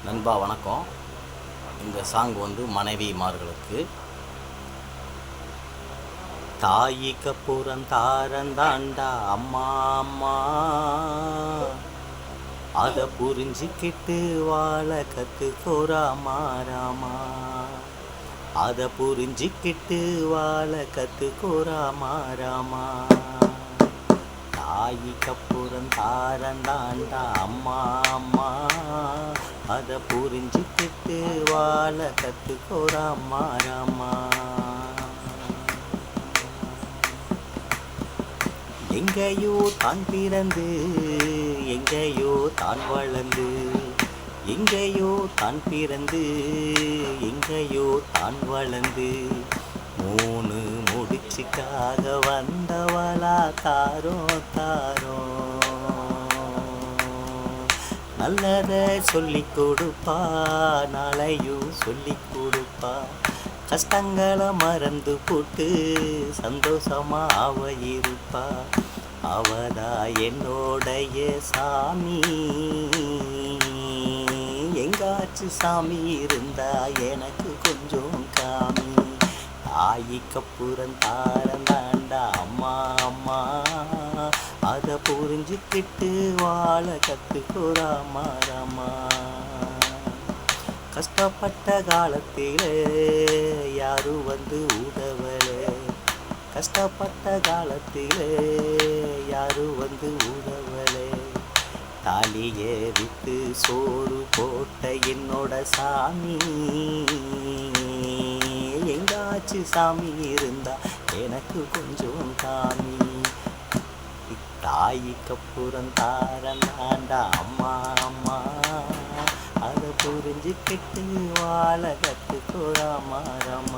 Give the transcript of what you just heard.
நண்பா வணக்கம். இந்த சாங் வந்து மனைவிமார்களுக்கு. தாயிக்க புறந்தாரந்தாண்டா அம்மா அம்மா, அதை புரிஞ்சிக்கிட்டு வாழ கற்றுக்கோராமா ராமா, அதை புரிஞ்சிக்கிட்டு வாழ கற்றுக்கோராமா ராமா. தாயிக்கப்புறம் தாரந்தாண்டா அம்மா அம்மா, அதை புரிஞ்சிக்கிட்டு வாழ கற்றுக்கோராமா ராமா. எங்கேயோ தான் பிறந்து எங்கேயோ தான் வளர்ந்து, எங்கேயோ தான் பிறந்து எங்கேயோ தான் வளர்ந்து, மூணு முடிச்சுக்காக வந்தவளா தாரோ தாரோ. நல்லதை சொல்லி கொடுப்பா, நாளையும் சொல்லி கொடுப்பா, கஷ்டங்களை மறந்து போட்டு சந்தோஷமா அவ இருப்பா. அவதா என்னோடைய சாமி, எங்காச்சு சாமி இருந்தா எனக்கு கொஞ்சம் காமி. தாயிக்கப்புறம் தாரந்தாண்டா அம்மா அம்மா, அதை புரிஞ்சுக்கிட்டு வாழ கற்றுக்கோராமா ராமா. கஷ்டப்பட்ட காலத்தில் யாரும் வந்து உதவல, கஷ்டப்பட்ட காலத்தில் யாரும் வந்து உதவல. தாலியை விட்டு சோறு போட்ட என்னோட சாமி, எங்காச்சு சாமி இருந்தா எனக்கு கொஞ்சம் காமி. தாயிக்கப்புறம் தாரந்தாண்டா அம்மா அம்மா, அதை புரிஞ்சுக்கிட்டு வாழ கற்றுக்கோராமா ராமா.